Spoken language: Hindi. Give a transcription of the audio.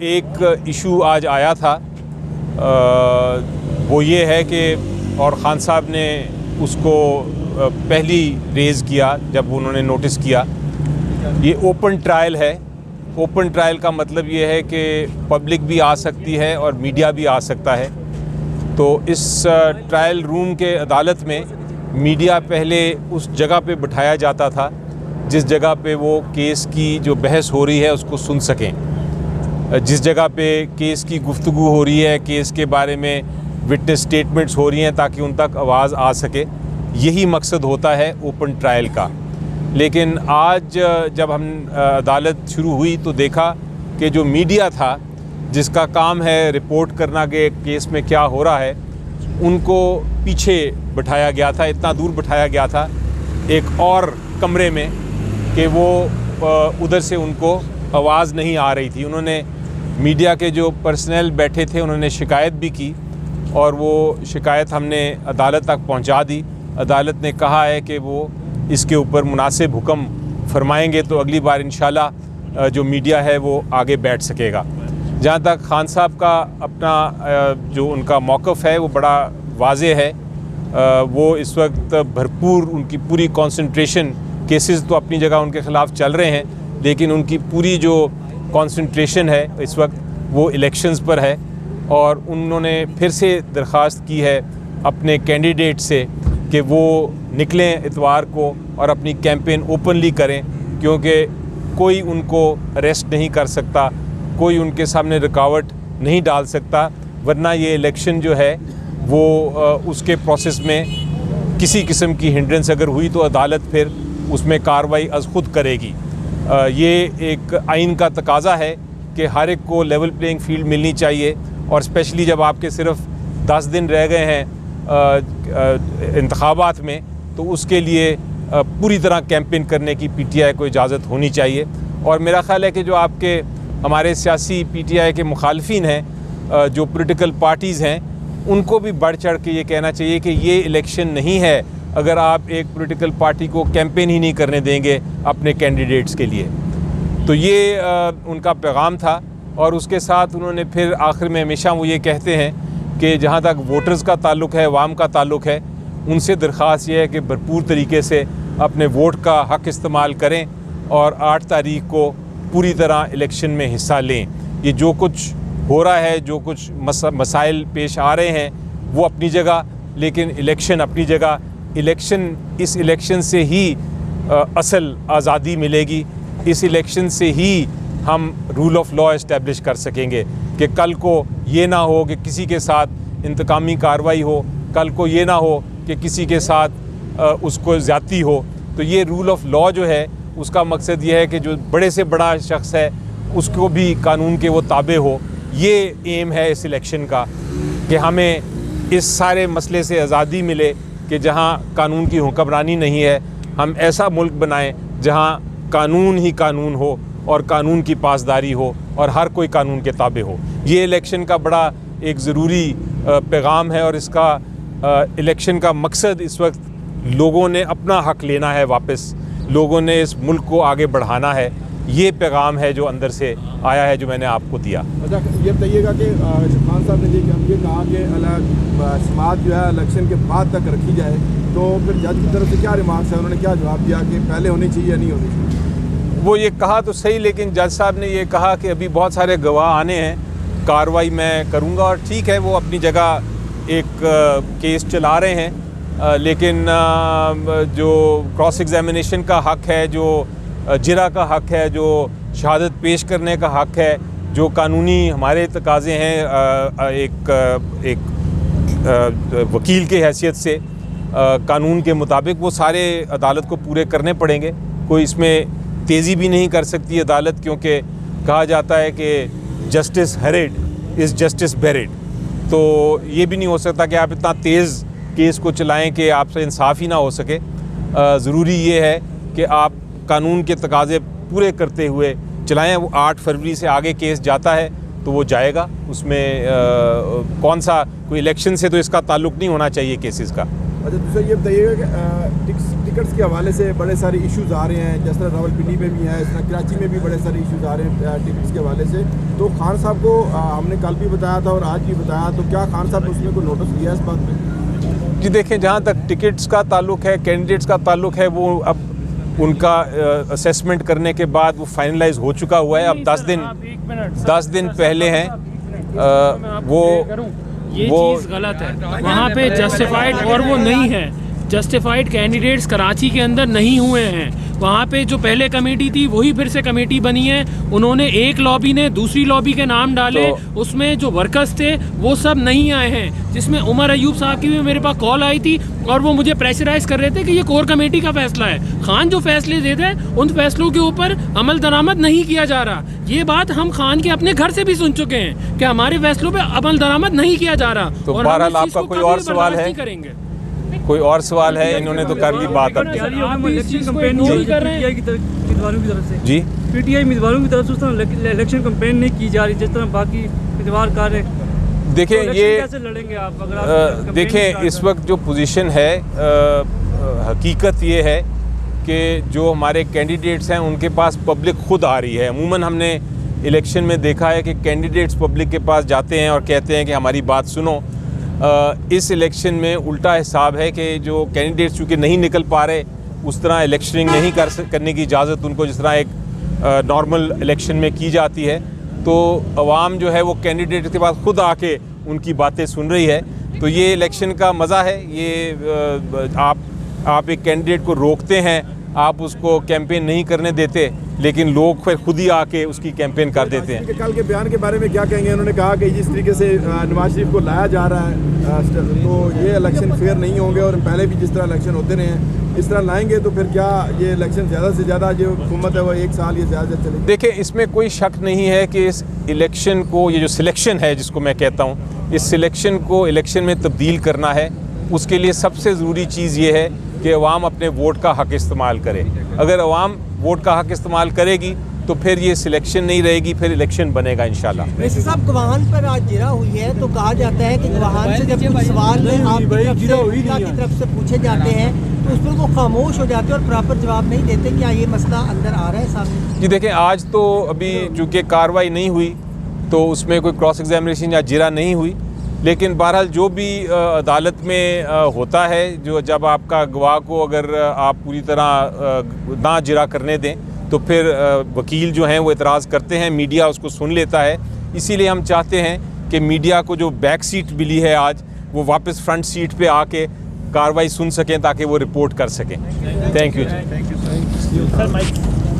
एक इशू आज आया था, वो ये है कि और ख़ान साहब ने उसको पहली रेज़ किया जब उन्होंने नोटिस किया। ये ओपन ट्रायल है। ओपन ट्रायल का मतलब ये है कि पब्लिक भी आ सकती है और मीडिया भी आ सकता है। तो इस ट्रायल रूम के अदालत में मीडिया पहले उस जगह पे बिठाया जाता था जिस जगह पे वो केस की जो बहस हो रही है उसको सुन सकें। जिस जगह पे केस की गुफ्तगू हो रही है, केस के बारे में विटनेस स्टेटमेंट्स हो रही हैं, ताकि उन तक आवाज़ आ सके। यही मकसद होता है ओपन ट्रायल का। लेकिन आज जब हम अदालत शुरू हुई तो देखा कि जो मीडिया था, जिसका काम है रिपोर्ट करना कि केस में क्या हो रहा है, उनको पीछे बिठाया गया था। इतना दूर बिठाया गया था एक और कमरे में कि वो उधर से उनको आवाज़ नहीं आ रही थी। उन्होंने मीडिया के जो पर्सनल बैठे थे उन्होंने शिकायत भी की और वो शिकायत हमने अदालत तक पहुंचा दी। अदालत ने कहा है कि वो इसके ऊपर मुनासिब हुक्म फरमाएंगे तो अगली बार इंशाल्लाह जो मीडिया है वो आगे बैठ सकेगा। जहाँ तक ख़ान साहब का अपना जो उनका मौक़िफ़ है वो बड़ा वाज़ेह है। वो इस वक्त भरपूर उनकी पूरी कंसंट्रेशन, केसेस तो अपनी जगह उनके ख़िलाफ़ चल रहे हैं, लेकिन उनकी पूरी जो कंसंट्रेशन है इस वक्त वो इलेक्शंस पर है। और उन्होंने फिर से दरख्वास्त की है अपने कैंडिडेट से कि वो निकलें इतवार को और अपनी कैंपेन ओपनली करें, क्योंकि कोई उनको अरेस्ट नहीं कर सकता, कोई उनके सामने रुकावट नहीं डाल सकता। वरना ये इलेक्शन जो है वो उसके प्रोसेस में किसी किस्म की हिंड्रेंस अगर हुई तो अदालत फिर उसमें कार्रवाई अज़ खुद करेगी। ये एक आइन का तकाज़ा है कि हर एक को लेवल प्लेइंग फील्ड मिलनी चाहिए, और स्पेशली जब आपके सिर्फ 10 दिन रह गए हैं इंतखाबात में, तो उसके लिए पूरी तरह कैंपेन करने की पीटीआई को इजाज़त होनी चाहिए। और मेरा ख़्याल है कि जो आपके हमारे सियासी पीटीआई के मुखालफिन हैं, जो पॉलिटिकल पार्टीज़ हैं, उनको भी बढ़ चढ़ के ये कहना चाहिए कि ये इलेक्शन नहीं है अगर आप एक पॉलिटिकल पार्टी को कैंपेन ही नहीं करने देंगे अपने कैंडिडेट्स के लिए। तो ये उनका पैगाम था। और उसके साथ उन्होंने फिर आखिर में हमेशा वो ये कहते हैं कि जहाँ तक वोटर्स का ताल्लुक़ है, अवाम का ताल्लुक़ है, उनसे दरख्वास्त ये है कि भरपूर तरीके से अपने वोट का हक़ इस्तेमाल करें और 8 तारीख को पूरी तरह इलेक्शन में हिस्सा लें। ये जो कुछ हो रहा है, जो कुछ मसाइल पेश आ रहे हैं वो अपनी जगह, लेकिन इलेक्शन अपनी जगह। इस इलेक्शन से ही असल आज़ादी मिलेगी। इस इलेक्शन से ही हम रूल ऑफ लॉ इस्टेब्लिश कर सकेंगे कि कल को ये ना हो कि किसी के साथ इंतकामी कार्रवाई हो, कल को ये ना हो कि किसी के साथ उसको ज़्यादती हो। तो ये रूल ऑफ लॉ जो है उसका मकसद ये है कि जो बड़े से बड़ा शख्स है उसको भी कानून के वो ताबे हो। ये एम है इस इलेक्शन का कि हमें इस सारे मसले से आज़ादी मिले कि जहाँ कानून की हुक्मरानी नहीं है, हम ऐसा मुल्क बनाएं जहाँ कानून ही कानून हो और कानून की पासदारी हो और हर कोई कानून के ताबे हो। ये इलेक्शन का बड़ा एक ज़रूरी पैगाम है। और इसका इलेक्शन का मकसद इस वक्त लोगों ने अपना हक़ लेना है वापस, लोगों ने इस मुल्क को आगे बढ़ाना है। ये पैगाम है जो अंदर से आया है, जो मैंने आपको दिया। अच्छा, ये बताइएगा कि ख़ान साहब ने ये कहा कि समाअत जो है इलेक्शन के बाद तक रखी जाए, तो फिर जज की तरफ से क्या रिमार्क्स है? उन्होंने क्या जवाब दिया कि पहले होनी चाहिए या नहीं होनी चाहिए? वो ये कहा तो सही, लेकिन जज साहब ने ये कहा कि अभी बहुत सारे गवाह आने हैं, कार्रवाई मैं करूँगा। और ठीक है, वो अपनी जगह एक केस चला रहे हैं, लेकिन जो क्रॉस एग्जामिनेशन का हक़ है, जो जिरा का हक़ है, जो शहादत पेश करने का हक़ है, जो कानूनी हमारे तकाज़े हैं एक वकील के हैसियत से कानून के मुताबिक, वो सारे अदालत को पूरे करने पड़ेंगे। कोई इसमें तेज़ी भी नहीं कर सकती अदालत, क्योंकि कहा जाता है कि justice hurried is justice buried. तो ये भी नहीं हो सकता कि आप इतना तेज़ केस को चलाएं कि आपसे इंसाफ ही ना हो सके। ज़रूरी ये है कि आप कानून के तकाज़े पूरे करते हुए चलाएं। वो 8 फरवरी से आगे केस जाता है तो वो जाएगा, उसमें कौन सा कोई इलेक्शन से तो इसका ताल्लुक़ नहीं होना चाहिए केसेस का। अच्छा, दूसरा ये बताइएगा कि टिकट्स के हवाले से बड़े सारे इश्यूज आ रहे हैं, जिस तरह रावलपिंडी में भी है, इस तरह कराची में भी बड़े सारे इश्यूज आ रहे हैं टिकट्स के हवाले से। तो खान साहब को हमने कल भी बताया था और आज भी बताया, तो क्या खान साहब ने उसमें कोई नोटिस दिया इस बात में? जी देखें, जहाँ तक टिकट्स का ताल्लुक है, कैंडिडेट्स का ताल्लुक है, वो अब उनका असेसमेंट करने के बाद वो फाइनलाइज हो चुका हुआ है। अब 10 दिन पहले हैं वो चीज़ गलत है। वहाँ पे जस्टिफाइड और वो नहीं है, जस्टिफाइड कैंडिडेट्स कराची के अंदर नहीं हुए हैं। वहाँ पे जो पहले कमेटी थी वही फिर से कमेटी बनी है। उन्होंने एक लॉबी ने दूसरी लॉबी के नाम डाले, तो उसमें जो वर्कर्स थे वो सब नहीं आए हैं, जिसमें उमर अयूब साहब की भी मेरे पास कॉल आई थी और वो मुझे प्रेशराइज कर रहे थे कि ये कोर कमेटी का फैसला है। खान जो फैसले देते हैं उन फैसलों के ऊपर अमल दरामद नहीं किया जा रहा। ये बात हम खान के अपने घर से भी सुन चुके हैं कि हमारे फैसलों पे अमल दरामद नहीं किया जा रहा। तो और बहरहाल आपका कोई और सवाल है? करेंगे। कोई और सवाल है? इन्होंने तो कर ली बात अपनी। जी पीटीआई उम्मीदवारों की तरफ से उस तरह इलेक्शन कैंपेन नहीं की जा रही जिस तरह बाकी उम्मीदवार कर रहे। देखिए ये कैसे लड़ेंगे आप अगर आप देखें इस वक्त जो पोजीशन है, हकीकत ये है कि जो हमारे कैंडिडेट्स हैं उनके पास पब्लिक खुद आ रही है। अमूमन हमने इलेक्शन में देखा है कि कैंडिडेट्स पब्लिक के पास जाते हैं और कहते हैं कि हमारी बात सुनो। इस इलेक्शन में उल्टा हिसाब है कि जो कैंडिडेट्स चूँकि नहीं निकल पा रहे, उस तरह इलेक्शनिंग नहीं करने की इजाज़त उनको जिस तरह एक नॉर्मल इलेक्शन में की जाती है। तो अवाम जो है वो कैंडिडेट के पास खुद आके उनकी बातें सुन रही है। तो ये इलेक्शन का मज़ा है। ये आप एक कैंडिडेट को रोकते हैं, आप उसको कैंपेन नहीं करने देते, लेकिन लोग फिर खुद ही आके उसकी कैंपेन कर देते हैं। कल के बयान के बारे में क्या कहेंगे? उन्होंने कहा कि जिस तरीके से नवाज शरीफ को लाया जा रहा है तो ये इलेक्शन फेयर नहीं होंगे और पहले भी जिस तरह इलेक्शन होते रहे हैं इस तरह लाएंगे, तो फिर क्या ये इलेक्शन ज़्यादा से ज़्यादा जो हुकूमत है वो 1 साल या ज़्यादा चलेगी? देखिए इसमें कोई शक नहीं है कि इस इलेक्शन को, ये जो सिलेक्शन है जिसको मैं कहता हूँ, इस सिलेक्शन को इलेक्शन में तब्दील करना है। उसके लिए सबसे ज़रूरी चीज़ ये है कि अवाम अपने वोट का हक़ इस्तेमाल करे। अगर अवाम वोट का हक़ इस्तेमाल करेगी तो फिर ये सिलेक्शन नहीं रहेगी, फिर इलेक्शन बनेगा इंशाल्लाह। वैसे साहब गवाहान पर आज जिरा हुई है, तो कहा जाता है कि गवाहान से जब कुछ सवाल आपकी तरफ से पूछे जाते हैं तो उस पर वो खामोश हो जाते हैं और प्रॉपर जवाब नहीं देते। क्या ये मसला अंदर आ रहा है सामने? जी देखें, आज तो अभी चूँकि कार्रवाई नहीं हुई तो उसमें कोई क्रॉस एग्जामिनेशन या जिरा नहीं हुई, लेकिन बहरहाल जो भी अदालत में होता है, जो जब आपका गवाह को अगर आप पूरी तरह ना जिरा करने दें तो फिर वकील जो हैं वो एतराज़ करते हैं, मीडिया उसको सुन लेता है। इसीलिए हम चाहते हैं कि मीडिया को जो बैक सीट मिली है आज, वो वापस फ्रंट सीट पे आके कार्रवाई सुन सकें ताकि वो रिपोर्ट कर सकें। Thank you ji.